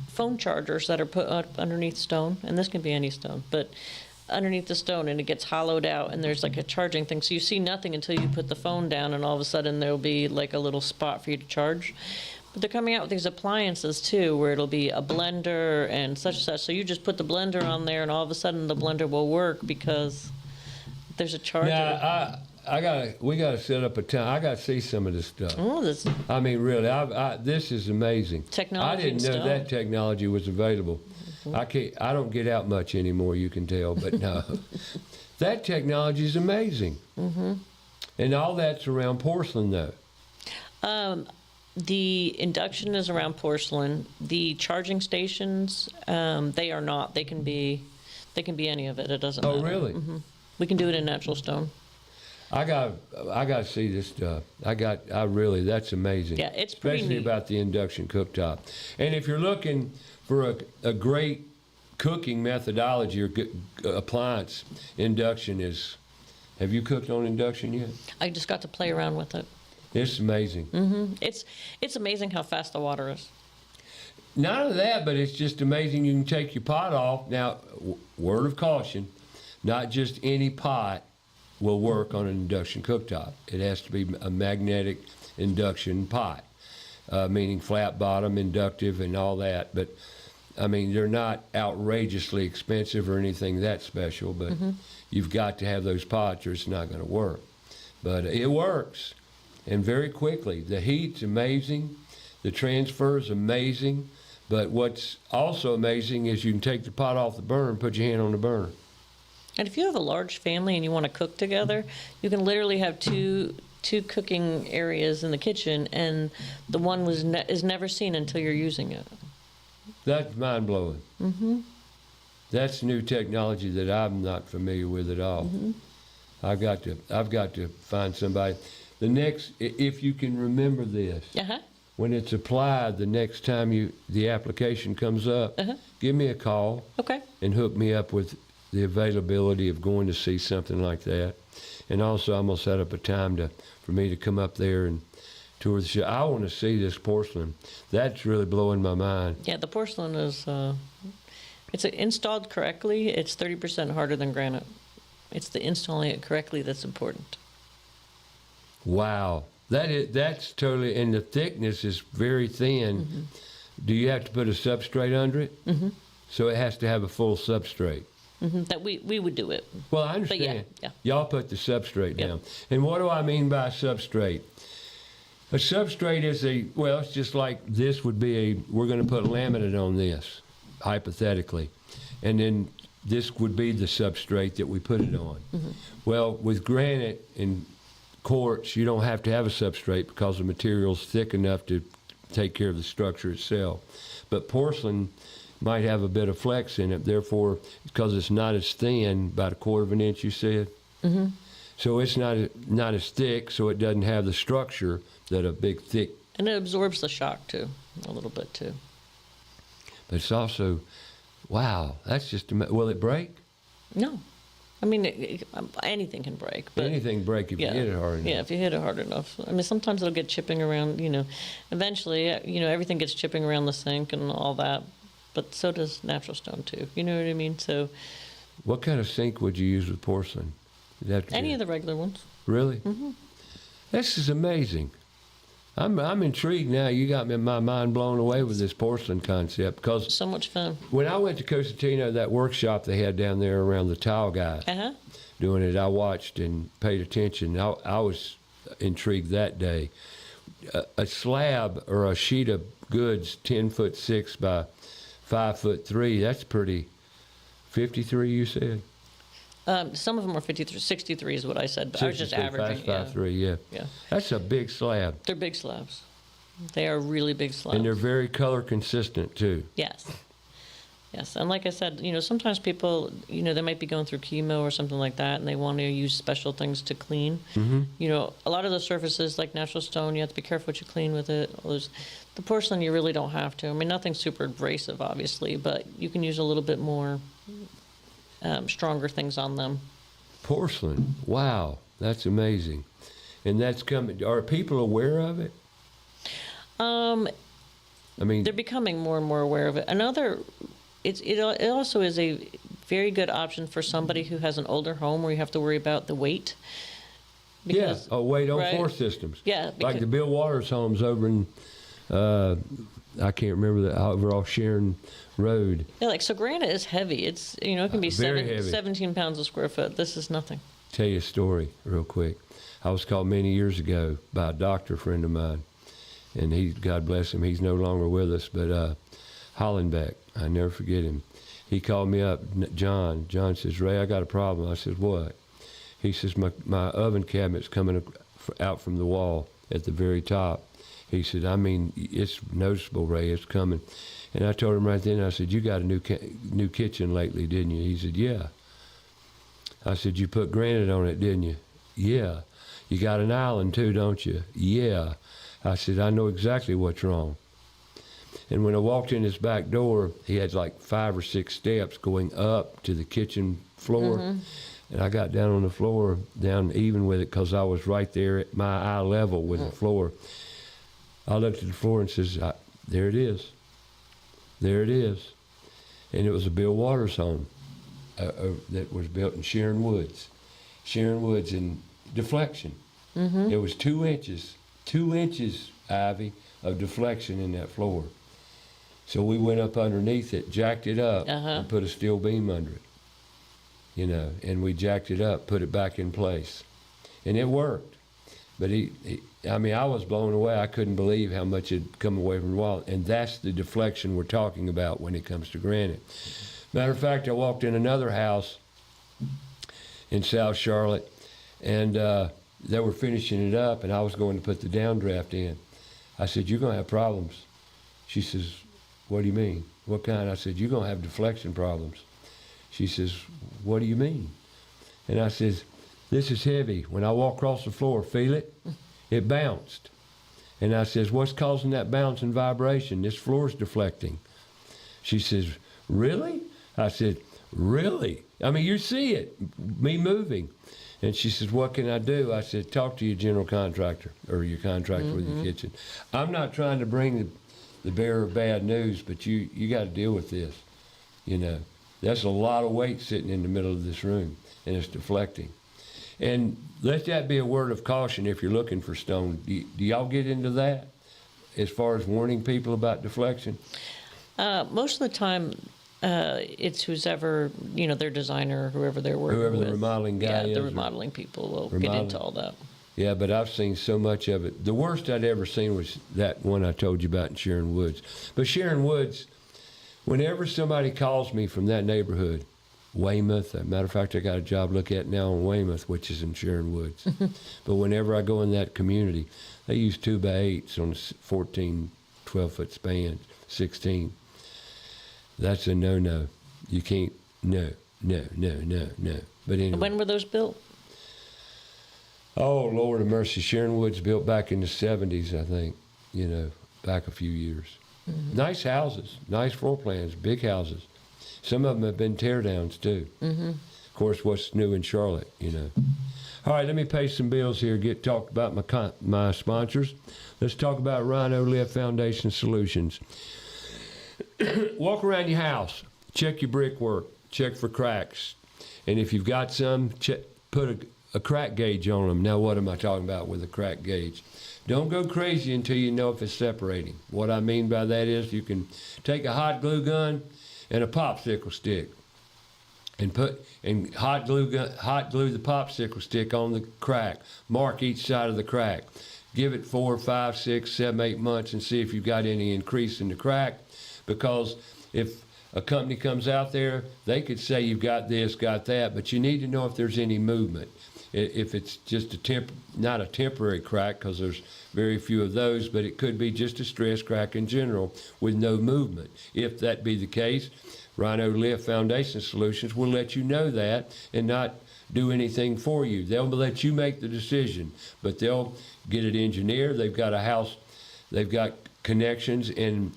phone chargers that are put up underneath stone, and this can be any stone, but underneath the stone, and it gets hollowed out, and there's like a charging thing. So you see nothing until you put the phone down, and all of a sudden there'll be like a little spot for you to charge. But they're coming out with these appliances too, where it'll be a blender and such and such. So you just put the blender on there, and all of a sudden the blender will work because there's a charger. Now, we gotta set up a time. I gotta see some of this stuff. Oh, I mean, really, this is amazing. Technology. I didn't know that technology was available. Mm-hmm. I don't get out much anymore, you can tell, but no, that technology is amazing. Mm-hmm. And all that's around porcelain, though. The induction is around porcelain. The charging stations, they are not. They can be any of it. It doesn't matter. Oh, really? Mm-hmm. We can do it in natural stone. I got to see this stuff. That's amazing. Yeah, it's pretty especially neat. About the induction cooktop. And if you're looking for a great cooking methodology or appliance, induction is. Have you cooked on induction yet? I just got to play around with it. It's amazing. Mm-hmm. It's amazing how fast the water is. Not only that, but it's just amazing you can take your pot off. Now, word of caution, not just any pot will work on an induction cooktop. It has to be a magnetic induction pot, meaning flat bottom, inductive, and all that. But, I mean, they're not outrageously expensive or anything that special, but you've got to have those pots or it's not going to work. But it works, and very quickly. The heat's amazing. The transfer's amazing. But what's also amazing is you can take the pot off the burner and put your hand on the burner. And if you have a large family and you want to cook together, you can literally have two cooking areas in the kitchen, and the one is never seen until you're using it. That's mind blowing. That's new technology that I'm not familiar with at all. I've got to find somebody. The next, if you can remember this, when it's applied, the next time the application comes up, give me a call. Okay. And hook me up with the availability of going to see something like that. And also, I'm gonna set up a time for me to come up there and tour the show. I want to see this porcelain. That's really blowing my mind. Yeah, the porcelain is, it's installed correctly. It's 30% harder than granite. It's the installing it correctly that's important. Wow, that's totally. And the thickness is very thin. Do you have to put a substrate under it? So it has to have a full substrate. That we would do it. Well, I understand. Yeah. Y'all put the substrate down. And what do I mean by substrate? A substrate is it's just like this would be we're going to put laminate on this, hypothetically. And then this would be the substrate that we put it on. Well, with granite and quartz, you don't have to have a substrate because the material's thick enough to take care of the structure itself. But porcelain might have a bit of flex in it, therefore, because it's not as thin, about a quarter of an inch, you said? So it's not as thick, so it doesn't have the structure that a big, thick... And it absorbs the shock, too, a little bit, too. But it's also, wow, that's just... Will it break? No. I mean, anything can break. But anything break if you hit it hard enough. Yeah, if you hit it hard enough. I mean, sometimes it'll get chipping around, Eventually, everything gets chipping around the sink and all that. But so does natural stone, too. You know what I mean? So, what kind of sink would you use with porcelain? Any of the regular ones. Really? This is amazing. I'm intrigued now. You got my mind blown away with this porcelain concept because so much fun. When I went to Cosentino, that workshop they had down there around the tile guys doing it, I watched and paid attention. I was intrigued that day. A slab or a sheet of goods, 10'6" by 5'3". That's pretty. 53, you said. Some of them are 53, 63 is what I said, but I was just averaging. 5'3", yeah. That's a big slab. They're big slabs. They are really big slabs. And they're very color consistent, too. Yes. Yes, and like I said, sometimes people, they might be going through chemo or something like that, and they want to use special things to clean. A lot of those surfaces, like natural stone, you have to be careful what you clean with it. The porcelain, you really don't have to. I mean, nothing's super abrasive, obviously, but you can use a little bit more stronger things on them. Porcelain, wow, that's amazing. And that's coming. Are people aware of it? They're becoming more and more aware of it. It also is a very good option for somebody who has an older home where you have to worry about the weight. Because, weight on floor systems. Yeah. Like the Bill Waters homes over in, I can't remember over off Sharon Road. Yeah, so granite is heavy. It's, it can be 17 pounds a square foot. This is nothing. Tell you a story real quick. I was called many years ago by a doctor friend of mine. And he, God bless him, he's no longer with us, but Hollenbeck, I never forget him. He called me up, John. John says, Ray, I got a problem. I said, what? He says, my oven cabinet's coming out from the wall at the very top. He said, it's noticeable, Ray, it's coming. And I told him right then, I said, you got a new kitchen lately, didn't you? He said, yeah. I said, you put granite on it, didn't you? Yeah. You got an island too, don't you? Yeah. I said, I know exactly what's wrong. And when I walked in his back door, he had like 5 or 6 steps going up to the kitchen floor. And I got down on the floor, down even with it, because I was right there at my eye level with the floor. I looked at the floor and says, there it is. There it is. And it was a Bill Waters home that was built in Sharon Woods. Sharon Woods in deflection. It was 2 inches. 2 inches, Ivy, of deflection in that floor. So we went up underneath it, jacked it up, and put a steel beam under it. And we jacked it up, put it back in place. And it worked. But I was blown away. I couldn't believe how much had come away from the wall. And that's the deflection we're talking about when it comes to granite. Matter of fact, I walked in another house in South Charlotte, and they were finishing it up, and I was going to put the downdraft in. I said, you're going to have problems. She says, what do you mean? What kind? I said, you're going to have deflection problems. She says, what do you mean? And I says, this is heavy. When I walk across the floor, feel it? It bounced. And I says, what's causing that bounce and vibration? This floor's deflecting. She says, really? I said, really? I mean, you see it, me moving. And she says, what can I do? I said, talk to your general contractor or your contractor with your kitchen. I'm not trying to bring the bearer of bad news, but you got to deal with this. You know, that's a lot of weight sitting in the middle of this room, and it's deflecting. And let that be a word of caution if you're looking for stone. Do y'all get into that as far as warning people about deflection? Most of the time, it's who's ever, their designer, whoever they're working with. Whoever the remodeling guy is. Yeah, the remodeling people will get into all that. Yeah, but I've seen so much of it. The worst I'd ever seen was that one I told you about in Sharon Woods. But Sharon Woods, whenever somebody calls me from that neighborhood, Weymouth, as a matter of fact, I got a job to look at now in Weymouth, which is in Sharon Woods. But whenever I go in that community, they use 2x8s on 14, 12-foot spans, 16. That's a no-no. You can't, no. But anyway. When were those built? Oh, Lord of mercy. Sharon Woods built back in the 70s, I think, back a few years. Mm-hmm. Nice houses, nice floor plans, big houses. Some of them have been teardowns, too. Mm-hmm. Of course, what's new in Charlotte, All right, let me pay some bills here, talk about my sponsors. Let's talk about Rhino Lift Foundation Solutions. Walk around your house, check your brickwork, check for cracks. And if you've got some, put a crack gauge on them. Now, what am I talking about with a crack gauge? Don't go crazy until you know if it's separating. What I mean by that is you can take a hot glue gun and a popsicle stick and hot glue the popsicle stick on the crack. Mark each side of the crack. Give it 4, 5, 6, 7, 8 months and see if you've got any increase in the crack. Because if a company comes out there, they could say you've got this, got that, but you need to know if there's any movement. If it's just not a temporary crack, because there's very few of those, but it could be just a stress crack in general with no movement. If that be the case, Rhino Lift Foundation Solutions will let you know that and not do anything for you. They'll let you make the decision, but they'll get it engineered. They've got a house, they've got connections and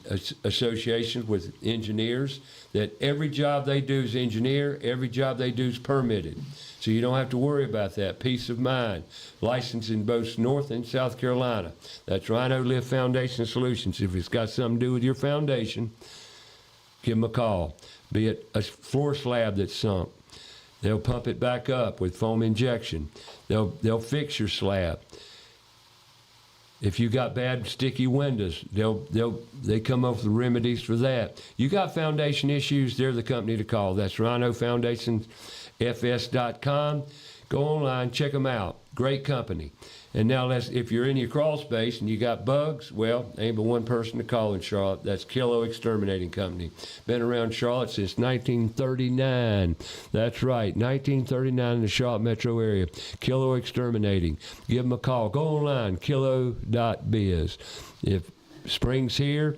associations with engineers that every job they do is engineered, every job they do is permitted. So you don't have to worry about that. Peace of mind. Licensed in both North and South Carolina. That's Rhino Lift Foundation Solutions. If it's got something to do with your foundation, give them a call. Be it a floor slab that's sunk, they'll pump it back up with foam injection. They'll fix your slab. If you got bad sticky windows, they come up with remedies for that. You got foundation issues, they're the company to call. That's RhinoFoundationFS.com. Go online, check them out. Great company. And now if you're in your crawl space and you got bugs, well, ain't but one person to call in Charlotte. That's Kilo Exterminating Company. Been around Charlotte since 1939. That's right, 1939 in the Charlotte metro area. Kilo Exterminating. Give them a call. Go online, kilo.biz. If spring's here,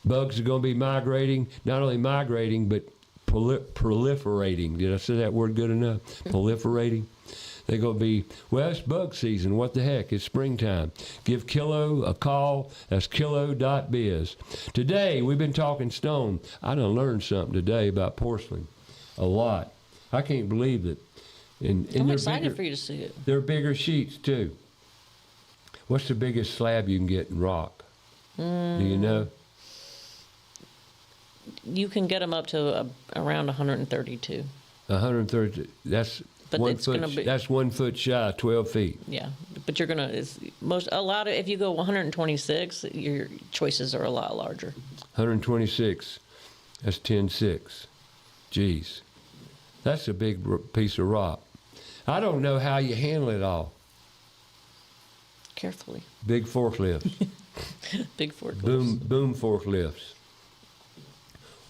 bugs are going to be migrating, not only migrating, but proliferating. Did I say that word good enough? Proliferating. They're going to be, well, it's bug season. What the heck? It's springtime. Give Kilo a call. That's kilo.biz. Today, we've been talking stone. I done learned something today about porcelain. A lot. I can't believe it. And I'm excited for you to see it. They're bigger sheets, too. What's the biggest slab you can get in rock? Do you know? You can get them up to around 132. 132. That's... But it's going to be, that's 1 foot shy, 12 feet. Yeah, but you're going to, if you go 126, your choices are a lot larger. 126, that's 10.6. Jeez, that's a big piece of rock. I don't know how you handle it all. Carefully. Big forklifts. Big forklifts. Boom forklifts.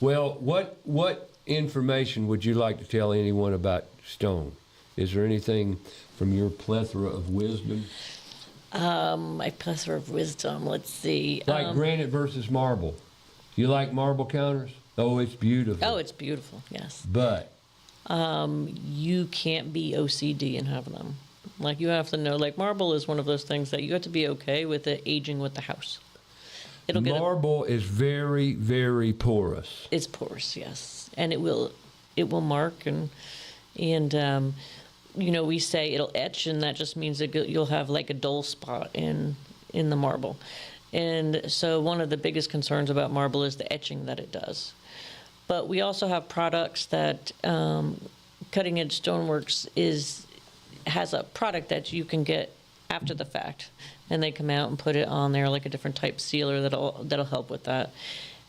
Well, what information would you like to tell anyone about stone? Is there anything from your plethora of wisdom? My plethora of wisdom, let's see. Like granite versus marble. You like marble counters? Oh, it's beautiful. Oh, it's beautiful. Yes. But You can't be OCD in having them. Like, you have to know, like, marble is one of those things that you have to be okay with it aging with the house. marble is very, very porous. It's porous, yes, and it will mark and we say it'll etch, and that just means that you'll have like a dull spot in the marble. And so one of the biggest concerns about marble is the etching that it does. But we also have products that Cutting Edge Stoneworks has a product that you can get after the fact, and they come out and put it on there like a different type sealer that'll help with that.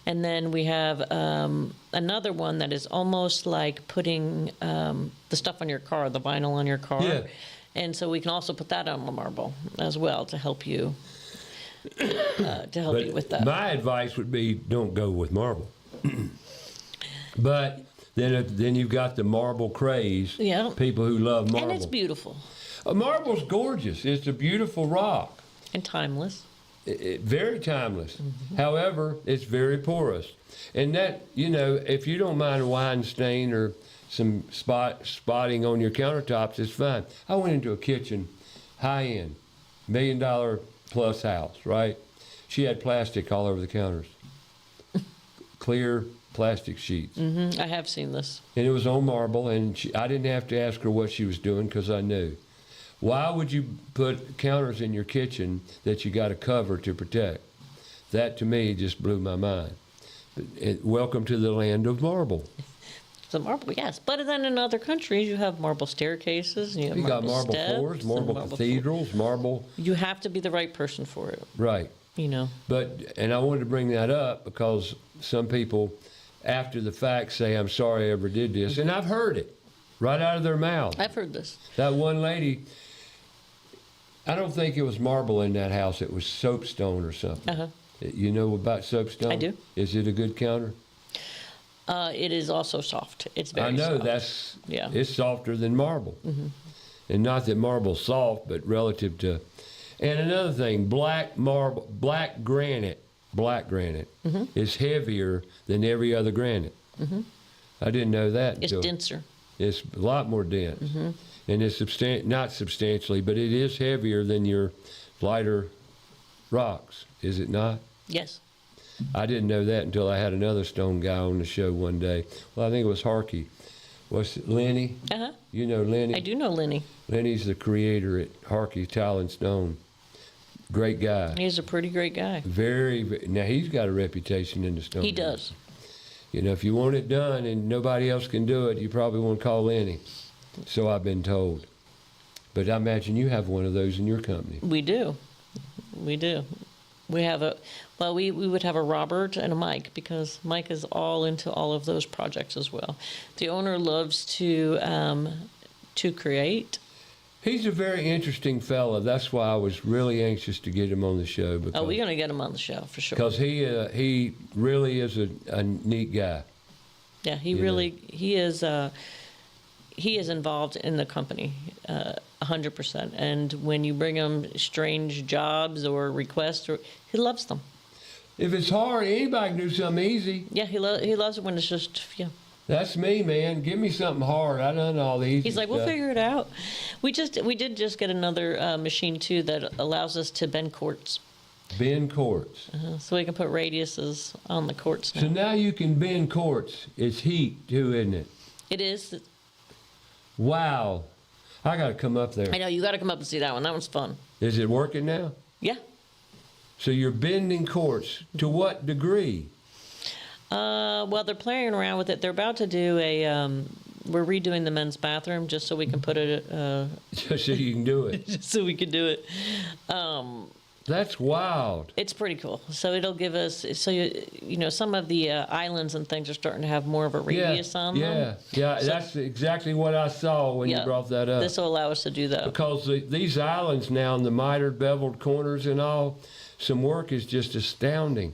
And then we have another one that is almost like putting the stuff on your car, the vinyl on your car. Yeah. And so we can also put that on the marble as well to help you with that. My advice would be don't go with marble. But then you've got the marble craze. Yeah. People who love marble. And it's beautiful. Marble's gorgeous. It's a beautiful rock. And timeless. Very timeless. However, it's very porous. And that, if you don't mind a wine stain or some spotting on your countertops, it's fine. I went into a kitchen, high-end, $1 million plus house, right? She had plastic all over the counters. Clear plastic sheets. I have seen this. And it was on marble, and I didn't have to ask her what she was doing because I knew. Why would you put counters in your kitchen that you got to cover to protect? That, to me, just blew my mind. Welcome to the land of marble. The marble, yes. But then in other countries, you have marble staircases, and you got marble steps, floors, marble cathedrals, marble. You have to be the right person for it. Right. And I wanted to bring that up because some people, after the fact, say, I'm sorry I ever did this. And I've heard it right out of their mouth. I've heard this. That one lady, I don't think it was marble in that house. It was soapstone or something. Uh-huh. You know about soapstone? I do. Is it a good counter? It is also soft. It's very I know soft. it's softer than marble. And not that marble's soft, but relative to. And another thing, black granite is heavier than every other granite. I didn't know that. It's denser. It's a lot more dense. And it's not substantially, but it is heavier than your lighter rocks, is it not? Yes. I didn't know that until I had another stone guy on the show one day. Well, I think it was Harkey. What's it, Lenny? Uh-huh. You know Lenny? I do know Lenny. Lenny's the creator at Harkey Tile and Stone. Great guy. He's a pretty great guy. Now he's got a reputation in the stone. He does. If you want it done and nobody else can do it, you probably want to call Lenny. So I've been told. But I imagine you have one of those in your company. We do. We do. We have we would have a Robert and a Mike, because Mike is all into all of those projects as well. The owner loves to create. He's a very interesting fella. That's why I was really anxious to get him on the show. We're going to get him on the show for sure. Because he really is a neat guy. Yeah, he is involved in the company 100%. And when you bring him strange jobs or requests, he loves them. If it's hard, anybody can do something easy. Yeah, he loves it when it's just, That's me, man. Give me something hard. I done all the easy He's like, stuff. We'll figure it out. We did just get another machine too that allows us to bend quartz. Bend quartz. So we can put radiuses on the quartz now. So now you can bend quartz. It's heat too, isn't it? It is. Wow. I got to come up there. I know, you got to come up and see that one. That one's fun. Is it working now? Yeah. So you're bending quartz. To what degree? Well, they're playing around with it. They're about to do we're redoing the men's bathroom just so we can put it. Just so you can do it. Just so we can do it. That's wild. It's pretty cool. So it'll give us, some of the islands and things are starting to have more of a radius on them. Yeah, so that's exactly what I saw when you brought that up. This will allow us to do that. Because these islands now, in the mitered, beveled corners and all, some work is just astounding.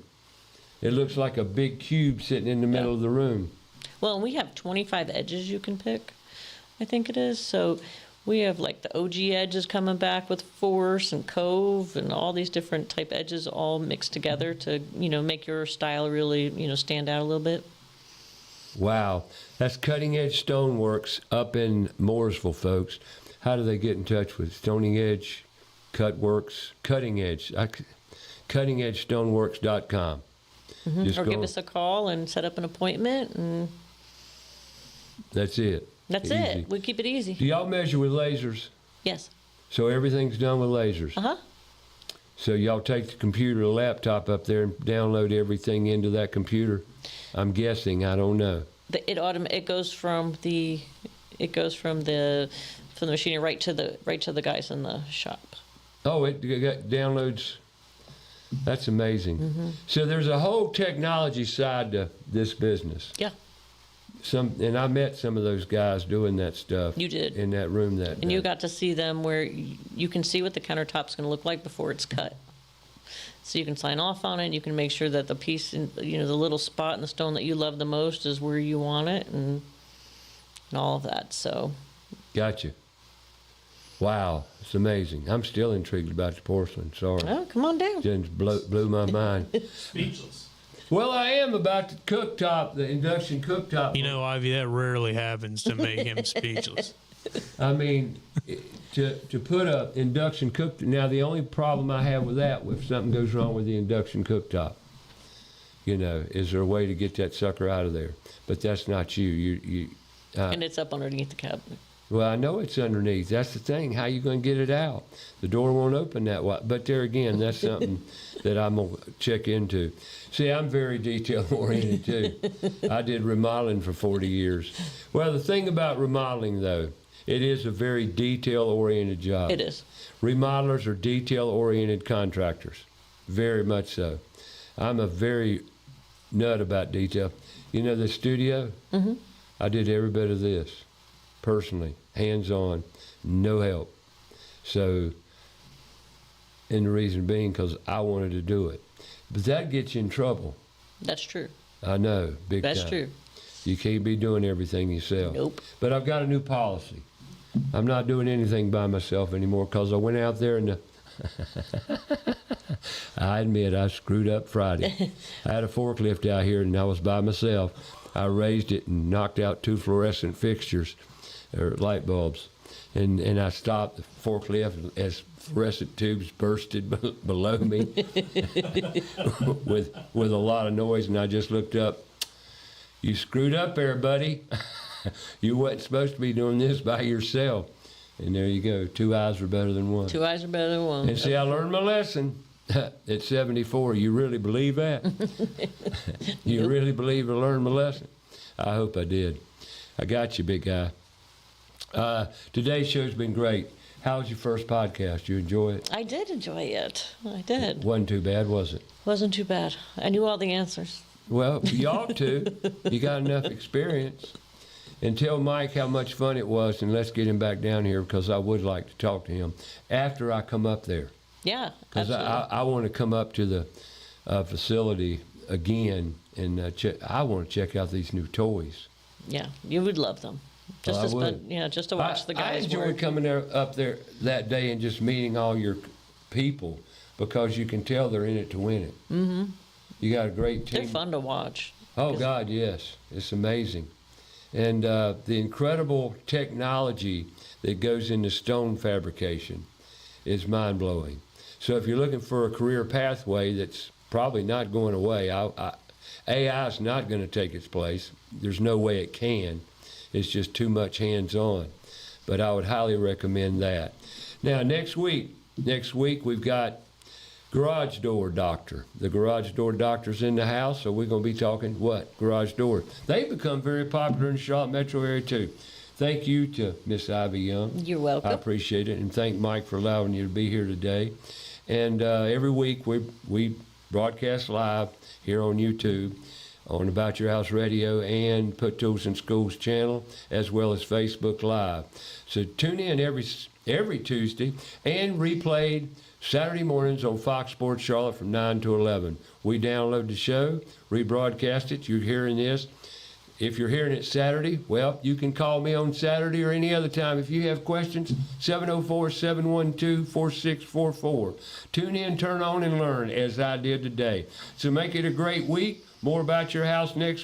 It looks like a big cube sitting in the middle of the room. Well, we have 25 edges you can pick, I think it is. So We have like the OG edges coming back with force and cove and all these different type edges all mixed together to, make your style really, stand out a little bit. Wow. That's Cutting Edge Stoneworks up in Mooresville, folks. How do they get in touch with Stony Edge Cutworks? Cutting Edge. CuttingEdgeStoneworks.com. Mm-hmm. Or give us a call and set up an appointment, and that's it. That's easy. it. We keep it easy. Do y'all measure with lasers? Yes. So everything's done with lasers? Uh-huh. So y'all take the computer, the laptop up there and download everything into that computer? I'm guessing. I don't know. It goes from the machinery right to the guys in the shop. Oh, it downloads. That's amazing. Mm-hmm. So there's a whole technology side to this business. Yeah. And I met some of those guys doing that stuff. You did. In that room that day. And you got to see them where you can see what the countertop's going to look like before it's cut. So you can sign off on it. You can make sure that the piece, the little spot in the stone that you love the most is where you want it, and all of that. So. Gotcha. Wow, it's amazing. I'm still intrigued about the porcelain. Sorry. Oh, come on down. Just blew my mind. Speechless. Well, I am about the cooktop, the induction cooktop. Ivy, that rarely happens to make him speechless. I mean, to put a induction cooktop. Now, the only problem I have with that, if something goes wrong with the induction cooktop, is there a way to get that sucker out of there? But that's not you. And it's up underneath the cabinet. Well, I know it's underneath. That's the thing. How you going to get it out? The door won't open that way. But there again, that's something that I'm going to check into. See, I'm very detail-oriented, too. I did remodeling for 40 years. Well, the thing about remodeling, though, it is a very detail-oriented job. It is. Remodelers are detail-oriented contractors. Very much so. I'm a very nut about detail. The studio? Mm-hmm. I did every bit of this. Personally, hands-on, no help. So, and the reason being because I wanted to do it. But that gets you in trouble. That's true. I know, big time. That's true. You can't be doing everything yourself. Nope. But I've got a new policy. I'm not doing anything by myself anymore because I went out there and I admit I screwed up Friday. I had a forklift out here and I was by myself. I raised it and knocked out 2 fluorescent fixtures. Or light bulbs, and I stopped the forklift as fluorescent tubes bursted below me with a lot of noise, and I just looked up. You screwed up there, buddy. You wasn't supposed to be doing this by yourself. And there you go. 2 eyes are better than one. 2 eyes are better than one. And see, I learned my lesson at 74. You really believe that? You really believe I learned my lesson? I hope I did. I got you, big guy. Today's show's been great. How was your first podcast? You enjoy it? I did enjoy it. I did. Wasn't too bad, was it? Wasn't too bad. I knew all the answers. Well, you ought to. You got enough experience. And tell Mike how much fun it was, and let's get him back down here because I would like to talk to him after I come up there. Yeah, Because absolutely. I want to come up to the facility again, and I want to check out these new toys. Yeah, you would love them. Just I to would. spend, just to watch the guys I enjoyed work. coming up there that day and just meeting all your people because you can tell they're in it to win it. Mm-hmm. You got a great team. They're fun to watch. Oh, God, yes. It's amazing. And the incredible technology that goes into stone fabrication is mind-blowing. So if you're looking for a career pathway that's probably not going away, AI is not going to take its place. There's no way it can. It's just too much hands-on. But I would highly recommend that. Now, next week we've got Garage Door Doctor. The Garage Door Doctor's in the house, so we're going to be talking what? Garage door. They've become very popular in the Charlotte metro area, too. Thank you to Miss Ivy Young. You're welcome. I appreciate it. And thank Mike for allowing you to be here today. And every week we broadcast live here on YouTube, on About Your House Radio and Put Tools in Schools channel, as well as Facebook Live. So tune in every Tuesday and replayed Saturday mornings on Fox Sports Charlotte from 9 to 11. We download the show, rebroadcast it. You're hearing this. If you're hearing it Saturday, well, you can call me on Saturday or any other time. If you have questions, 704-712-4644. Tune in, turn on, and learn as I did today. So make it a great week. More about your house next